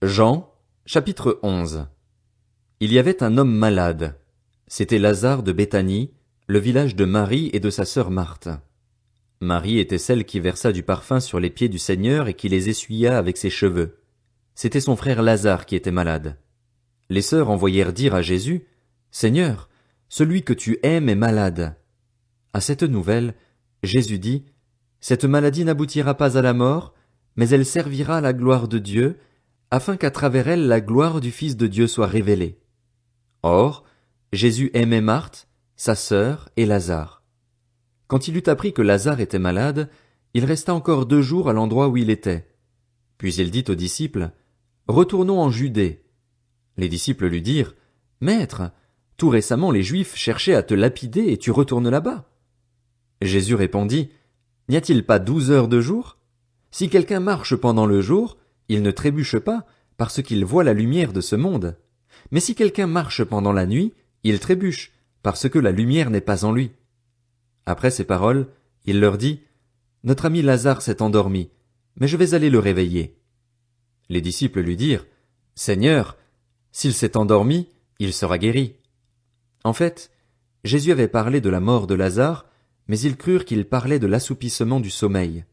Jean, chapitre 11. Il y avait un homme malade. C'était Lazare de Béthanie, le village de Marie et de sa sœur Marthe. Marie était celle qui versa du parfum sur les pieds du Seigneur et qui les essuya avec ses cheveux. C'était son frère Lazare qui était malade. Les sœurs envoyèrent dire à Jésus, « Seigneur, celui que tu aimes est malade. » À cette nouvelle, Jésus dit, « Cette maladie n'aboutira pas à la mort, mais elle servira à la gloire de Dieu, afin qu'à travers elle la gloire du Fils de Dieu soit révélée. » Or, Jésus aimait Marthe, sa sœur et Lazare. Quand il eut appris que Lazare était malade, il resta encore 2 jours à l'endroit où il était. Puis il dit aux disciples, « Retournons en Judée. » Les disciples lui dirent, « Maître, tout récemment les Juifs cherchaient à te lapider et tu retournes là-bas. » Jésus répondit, « N'y a-t-il pas 12 heures de jour? Si quelqu'un marche pendant le jour, il ne trébuche pas, parce qu'il voit la lumière de ce monde. Mais si quelqu'un marche pendant la nuit, il trébuche, parce que la lumière n'est pas en lui. » Après ces paroles, il leur dit, « Notre ami Lazare s'est endormi, mais je vais aller le réveiller. » Les disciples lui dirent, « Seigneur, s'il s'est endormi, il sera guéri. » En fait, Jésus avait parlé de la mort de Lazare, mais ils crurent qu'il parlait de l'assoupissement du sommeil.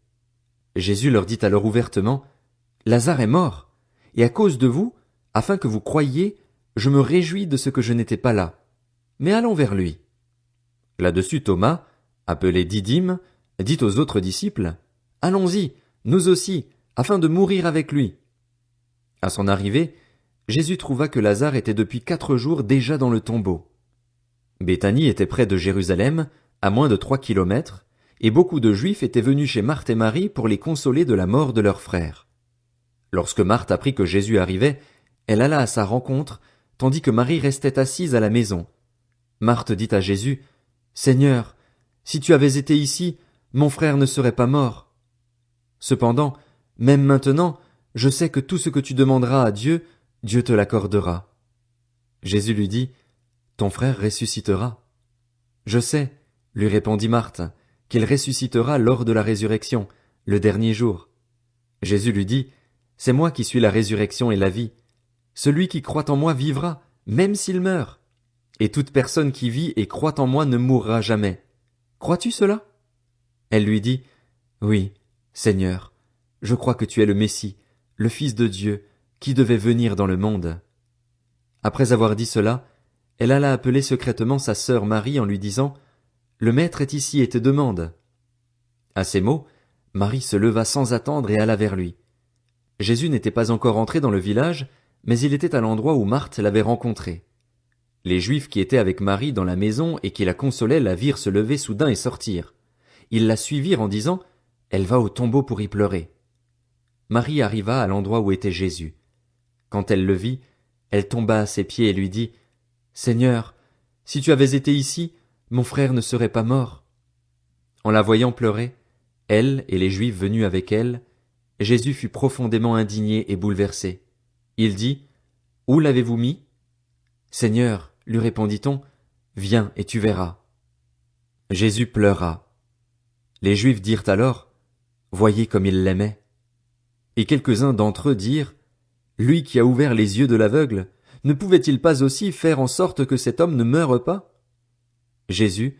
Jésus leur dit alors ouvertement, « Lazare est mort, et à cause de vous, afin que vous croyiez, je me réjouis de ce que je n'étais pas là. Mais allons vers lui. » Là-dessus Thomas, appelé Didyme, dit aux autres disciples, « Allons-y, nous aussi, afin de mourir avec lui. » À son arrivée, Jésus trouva que Lazare était depuis 4 jours déjà dans le tombeau. Béthanie était près de Jérusalem, à moins de 3 kilomètres, et beaucoup de Juifs étaient venus chez Marthe et Marie pour les consoler de la mort de leur frère. Lorsque Marthe apprit que Jésus arrivait, elle alla à sa rencontre, tandis que Marie restait assise à la maison. Marthe dit à Jésus, « Seigneur, si tu avais été ici, mon frère ne serait pas mort. Cependant, même maintenant, je sais que tout ce que tu demanderas à Dieu, Dieu te l'accordera. » Jésus lui dit, « Ton frère ressuscitera. » Je sais, lui répondit Marthe, qu'il ressuscitera lors de la résurrection, le dernier jour. Jésus lui dit, « C'est moi qui suis la résurrection et la vie. Celui qui croit en moi vivra, même s'il meurt. Et toute personne qui vit et croit en moi ne mourra jamais. Crois-tu cela? » Elle lui dit, « Oui, Seigneur, je crois que tu es le Messie, le Fils de Dieu, qui devait venir dans le monde. » Après avoir dit cela, elle alla appeler secrètement sa sœur Marie en lui disant, « Le Maître est ici et te demande. » À ces mots, Marie se leva sans attendre et alla vers lui. Jésus n'était pas encore entré dans le village, mais il était à l'endroit où Marthe l'avait rencontré. Les Juifs qui étaient avec Marie dans la maison et qui la consolaient la virent se lever soudain et sortir. Ils la suivirent en disant, « Elle va au tombeau pour y pleurer. » Marie arriva à l'endroit où était Jésus. Quand elle le vit, elle tomba à ses pieds et lui dit, « Seigneur, si tu avais été ici, mon frère ne serait pas mort. » En la voyant pleurer, elle et les Juifs venus avec elle, Jésus fut profondément indigné et bouleversé. Il dit, « Où l'avez-vous mis? » « Seigneur, lui répondit-on, viens et tu verras. » Jésus pleura. Les Juifs dirent alors, « Voyez comme il l'aimait. » Et quelques-uns d'entre eux dirent, « Lui qui a ouvert les yeux de l'aveugle, ne pouvait-il pas aussi faire en sorte que cet homme ne meure pas? » Jésus,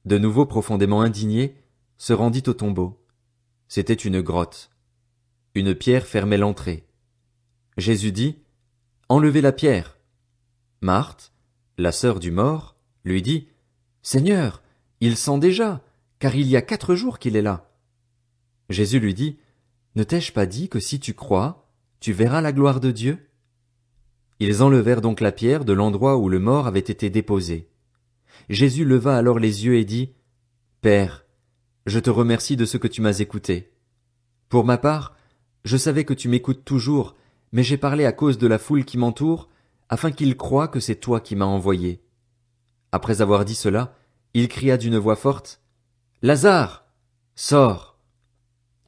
de nouveau profondément indigné, se rendit au tombeau. C'était une grotte. Une pierre fermait l'entrée. Jésus dit, « Enlevez la pierre. » Marthe, la sœur du mort, lui dit, « Seigneur, il sent déjà, car il y a 4 jours qu'il est là. » Jésus lui dit, « Ne t'ai-je pas dit que si tu crois, tu verras la gloire de Dieu? » Ils enlevèrent donc la pierre de l'endroit où le mort avait été déposé. Jésus leva alors les yeux et dit, « Père, je te remercie de ce que tu m'as écouté. Pour ma part, je savais que tu m'écoutes toujours, mais j'ai parlé à cause de la foule qui m'entoure, afin qu'ils croient que c'est toi qui m'as envoyé. » Après avoir dit cela, il cria d'une voix forte, « Lazare, sors !»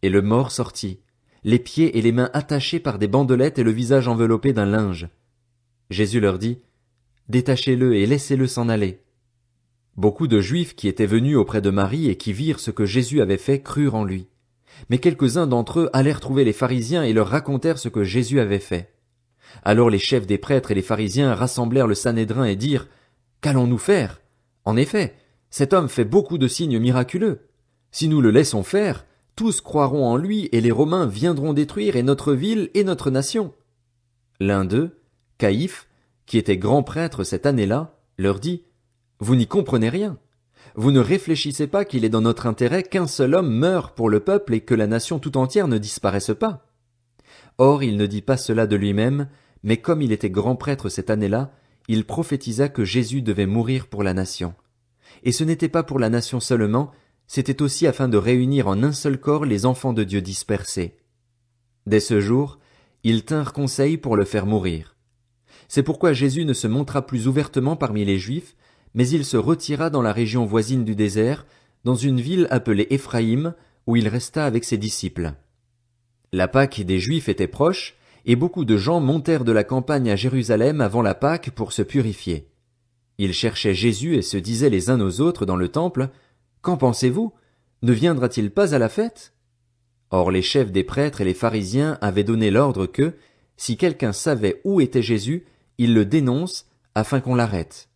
Et le mort sortit, les pieds et les mains attachés par des bandelettes et le visage enveloppé d'un linge. Jésus leur dit, « Détachez-le et laissez-le s'en aller. » Beaucoup de Juifs qui étaient venus auprès de Marie et qui virent ce que Jésus avait fait crurent en lui. Mais quelques-uns d'entre eux allèrent trouver les pharisiens et leur racontèrent ce que Jésus avait fait. Alors les chefs des prêtres et les pharisiens rassemblèrent le Sanhédrin et dirent: Qu'allons-nous faire? En effet, cet homme fait beaucoup de signes miraculeux. Si nous le laissons faire, tous croiront en lui et les Romains viendront détruire et notre ville et notre nation. L'un d'eux, Caïphe, qui était grand prêtre cette année-là, leur dit: Vous n'y comprenez rien. Vous ne réfléchissez pas qu'il est dans notre intérêt qu'un seul homme meure pour le peuple et que la nation tout entière ne disparaisse pas. Or il ne dit pas cela de lui-même, mais comme il était grand prêtre cette année-là, il prophétisa que Jésus devait mourir pour la nation. Et ce n'était pas pour la nation seulement, c'était aussi afin de réunir en un seul corps les enfants de Dieu dispersés. Dès ce jour, ils tinrent conseil pour le faire mourir. C'est pourquoi Jésus ne se montra plus ouvertement parmi les Juifs, mais il se retira dans la région voisine du désert, dans une ville appelée Éphraïm, où il resta avec ses disciples. La Pâque des Juifs était proche, et beaucoup de gens montèrent de la campagne à Jérusalem avant la Pâque pour se purifier. Ils cherchaient Jésus et se disaient les uns aux autres dans le temple: Qu'en pensez-vous? Ne viendra-t-il pas à la fête? Or les chefs des prêtres et les pharisiens avaient donné l'ordre que, si quelqu'un savait où était Jésus, il le dénonce, afin qu'on l'arrête.